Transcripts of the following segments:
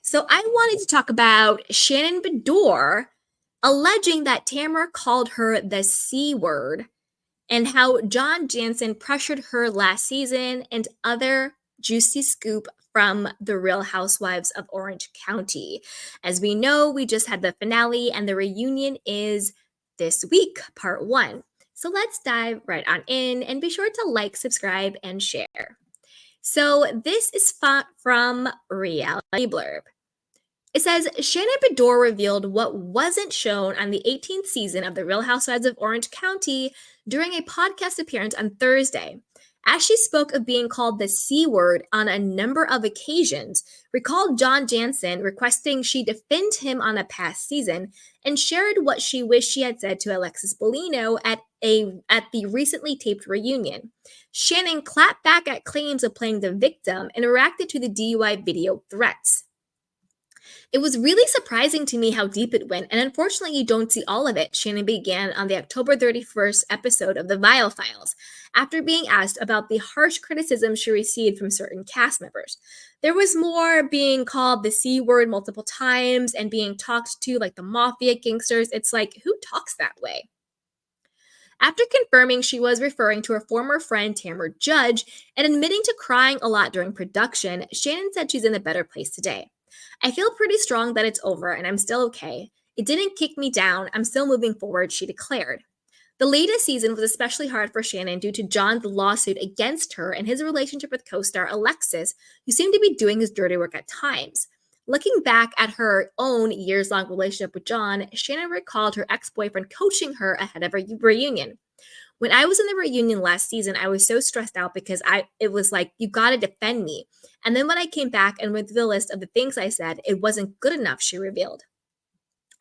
So I wanted to talk about Shannon Beador alleging that Tamra called her the C word and how John Jansen pressured her last season and other juicy scoop from the Real Housewives of Orange County. As we know, we just had the finale and the reunion is this week, part one. So let's dive right on in and be sure to like, subscribe, and share. So this is from Reality Blurb. It says Shannon Beador revealed what wasn't shown on the 18th season of The Real Housewives of Orange County during a podcast appearance on Thursday. As she spoke of being called the C word on a number of occasions, recalled John Jansen requesting she defend him on a past season, and shared what she wished she had said to Alexis Bellino at the recently taped reunion. Shannon clapped back at claims of playing the victim and reacted to the DUI video threats. It was really surprising to me how deep it went, and unfortunately, you don't see all of it, Shannon began on the October 31st episode of The Vile Files, after being asked about the harsh criticism she received from certain cast members. There was more being called the C word multiple times and being talked to like the mafia gangsters. It's like, who talks that way? After confirming she was referring to her former friend Tamra Judge and admitting to crying a lot during production, Shannon said she's in a better place today. I feel pretty strong that it's over and I'm still okay. It didn't kick me down. I'm still moving forward, she declared. The latest season was especially hard for Shannon due to John's lawsuit against her and his relationship with co-star Alexis, who seemed to be doing his dirty work at times. Looking back at her own years-long relationship with John, Shannon recalled her ex-boyfriend coaching her ahead of a reunion. When I was in the reunion last season, I was so stressed out because it was like, you got to defend me. And then when I came back and went through the list of the things I said, it wasn't good enough, she revealed.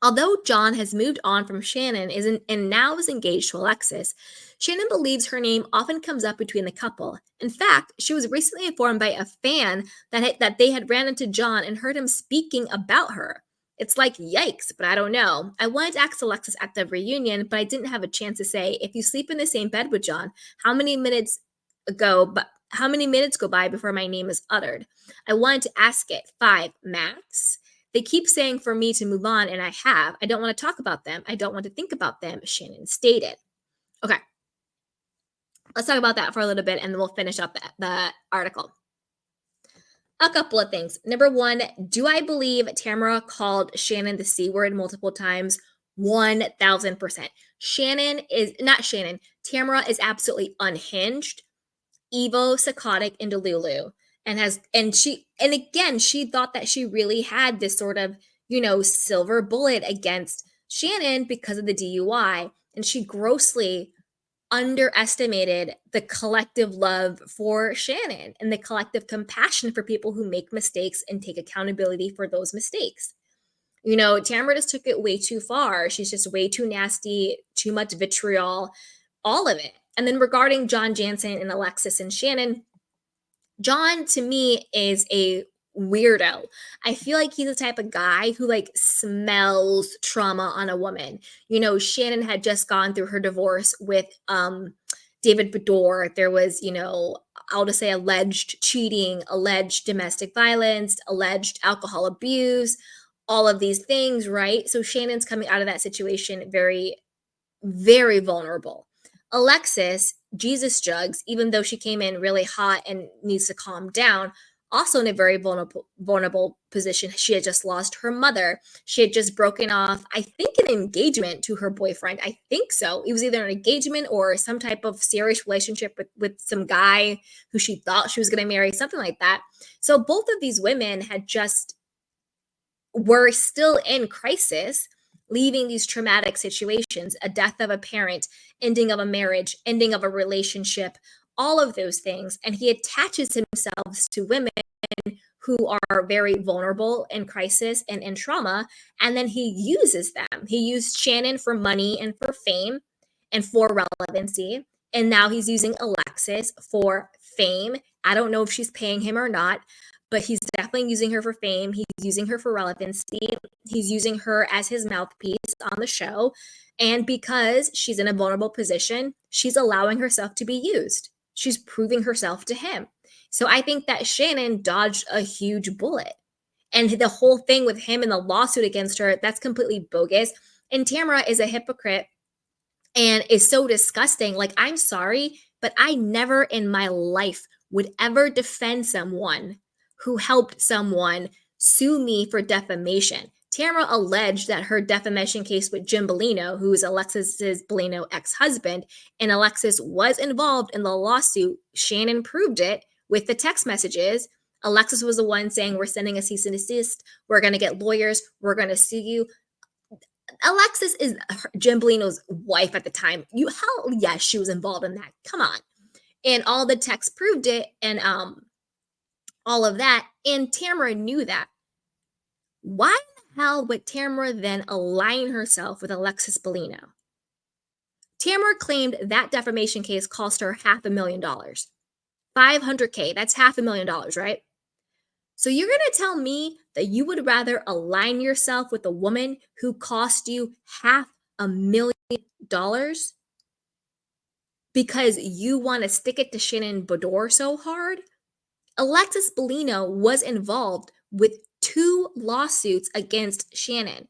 Although John has moved on from Shannon and now is engaged to Alexis, Shannon believes her name often comes up between the couple. In fact, she was recently informed by a fan that they had ran into John and heard him speaking about her. It's like, yikes, but I don't know. I wanted to ask Alexis at the reunion, but I didn't have a chance to say, if you sleep in the same bed with John, how many minutes go by before my name is uttered? I wanted to ask it. 5 max. They keep saying for me to move on, and I have. I don't want to talk about them. I don't want to think about them, Shannon stated. Okay. Let's talk about that for a little bit, and then we'll finish up the article. A couple of things. Number one, do I believe Tamra called Shannon the C word multiple times? 1000%. Tamra is absolutely unhinged, evil, psychotic, and delulu. And again, she thought that she really had this sort of, silver bullet against Shannon because of the DUI. And she grossly underestimated the collective love for Shannon and the collective compassion for people who make mistakes and take accountability for those mistakes. Tamra just took it way too far. She's just way too nasty, too much vitriol, all of it. And then regarding John Jansen and Alexis and Shannon, John to me is a weirdo. I feel like he's the type of guy who smells trauma on a woman. Shannon had just gone through her divorce with David Beador. There was, I'll just say alleged cheating, alleged domestic violence, alleged alcohol abuse, all of these things, right? So Shannon's coming out of that situation very, very vulnerable. Alexis, Jesus jugs, even though she came in really hot and needs to calm down, also in a very vulnerable position. She had just lost her mother. She had just broken off, I think, an engagement to her boyfriend. I think so. It was either an engagement or some type of serious relationship with some guy who she thought she was going to marry, something like that. So both of these women were still in crisis, leaving these traumatic situations, a death of a parent, ending of a marriage, ending of a relationship, all of those things. And he attaches himself to women who are very vulnerable in crisis and in trauma. And then he uses them. He used Shannon for money and for fame and for relevancy. And now he's using Alexis for fame. I don't know if she's paying him or not, but he's definitely using her for fame. He's using her for relevancy. He's using her as his mouthpiece on the show. And because she's in a vulnerable position, she's allowing herself to be used. She's proving herself to him. So I think that Shannon dodged a huge bullet. And the whole thing with him and the lawsuit against her, that's completely bogus. And Tamra is a hypocrite and is so disgusting. Like, I'm sorry, but I never in my life would ever defend someone who helped someone sue me for defamation. Tamra alleged that her defamation case with Jim Bellino, who is Alexis's Bellino ex-husband, and Alexis was involved in the lawsuit. Shannon proved it with the text messages. Alexis was the one saying, "We're sending a cease and desist. We're going to get lawyers. We're going to sue you." Alexis is Jim Bellino's wife at the time. Hell yes, she was involved in that. Come on. And all the texts proved it, and all of that. And Tamra knew that. Why the hell would Tamra then align herself with Alexis Bellino? Tamra claimed that defamation case cost her $500,000. $500K, that's $500,000, right? So you're going to tell me that you would rather align yourself with a woman who cost you $500,000 because you want to stick it to Shannon Beador so hard? Alexis Bellino was involved with 2 lawsuits against Shannon.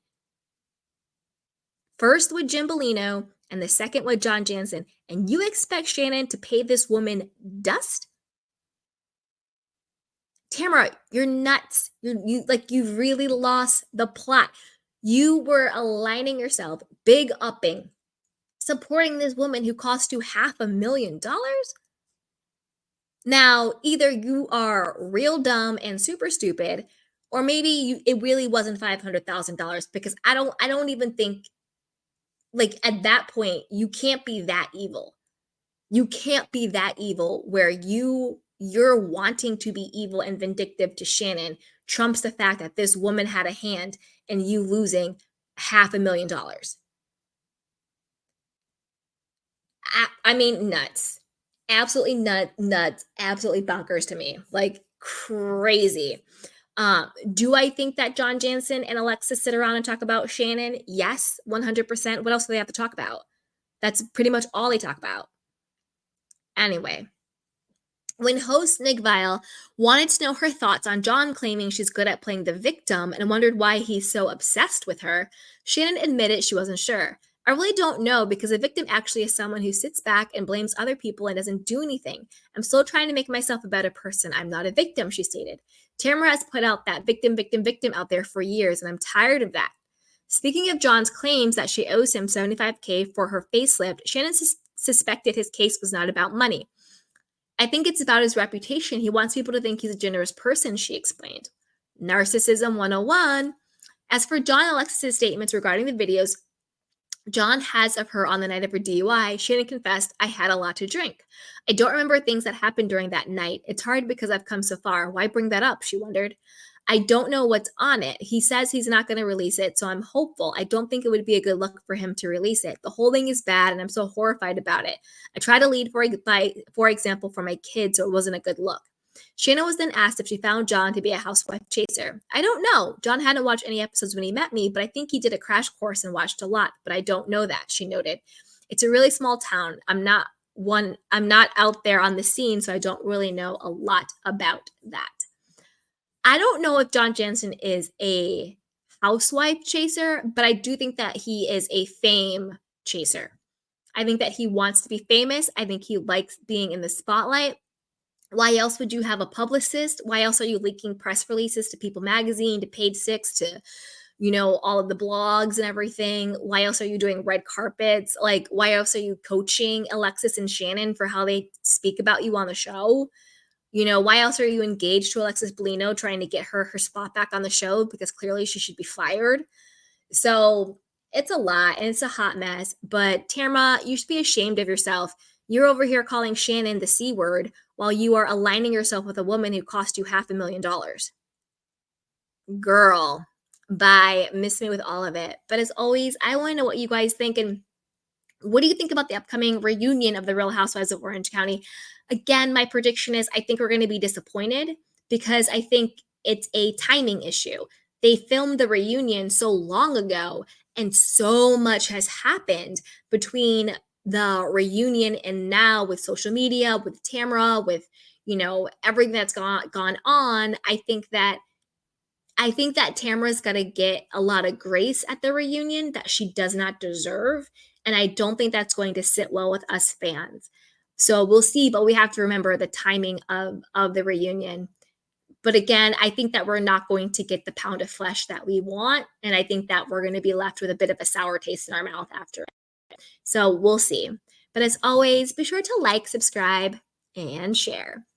First with Jim Bellino and the second with John Jansen. And you expect Shannon to pay this woman dust? Tamra, you're nuts. You've really lost the plot. You were aligning yourself, big upping, supporting this woman who cost you $500,000. Now, either you are real dumb and super stupid, or maybe it really wasn't $500,000, because I don't even think, like, at that point you can't be that evil. You can't be that evil where you're wanting to be evil and vindictive to Shannon trumps the fact that this woman had a hand in you losing $500,000. I mean, nuts. Absolutely nuts, absolutely bonkers to me. Like, crazy. Do I think that John Jansen and Alexis sit around and talk about Shannon? Yes, 100%. What else do they have to talk about? That's pretty much all they talk about. Anyway, when host Nick Vile wanted to know her thoughts on John claiming she's good at playing the victim and wondered why he's so obsessed with her, Shannon admitted she wasn't sure. "I really don't know, because a victim actually is someone who sits back and blames other people and doesn't do anything. I'm still trying to make myself a better person. I'm not a victim," she stated. Tamra has put out that victim, victim, victim out there for years, and I'm tired of that. Speaking of John's claims that she owes him $75K for her facelift, Shannon suspected his case was not about money. "I think it's about his reputation. He wants people to think he's a generous person," she explained. Narcissism 101. As for John and Alexis' statements regarding the videos John has of her on the night of her DUI, Shannon confessed, "I had a lot to drink. I don't remember things that happened during that night. It's hard because I've come so far. Why bring that up?" she wondered. "I don't know what's on it. He says he's not going to release it, so I'm hopeful. I don't think it would be a good look for him to release it. The whole thing is bad, and I'm so horrified about it. I try to lead for example, for my kids, so it wasn't a good look." Shannon was then asked if she found John to be a housewife chaser. "I don't know. John hadn't watched any episodes when he met me, but I think he did a crash course and watched a lot, but I don't know that," she noted. "It's a really small town. I'm not out there on the scene, so I don't really know a lot about that." I don't know if John Jansen is a housewife chaser, but I do think that he is a fame chaser. I think that he wants to be famous. I think he likes being in the spotlight. Why else would you have a publicist? Why else are you leaking press releases to People Magazine, to Page Six, to, all of the blogs and everything? Why else are you doing red carpets? Like, why else are you coaching Alexis and Shannon for how they speak about you on the show? Why else are you engaged to Alexis Bellino, trying to get her spot back on the show, because clearly she should be fired? So it's a lot and it's a hot mess. But Tamra, you should be ashamed of yourself. You're over here calling Shannon the C word while you are aligning yourself with a woman who cost you $500,000. Girl, bye. Miss me with all of it. But as always, I want to know what you guys think, and what do you think about the upcoming reunion of the Real Housewives of Orange County? Again, my prediction is I think we're going to be disappointed, because I think it's a timing issue. They filmed the reunion so long ago, and so much has happened between the reunion and now, with social media, with Tamra, with everything that's gone on. I think that I think that Tamra's going to get a lot of grace at the reunion that she does not deserve. And I don't think that's going to sit well with us fans. So we'll see, but we have to remember the timing of the reunion. But again, I think that we're not going to get the pound of flesh that we want. And I think that we're going to be left with a bit of a sour taste in our mouth after it. So we'll see. But as always, be sure to like, subscribe, and share.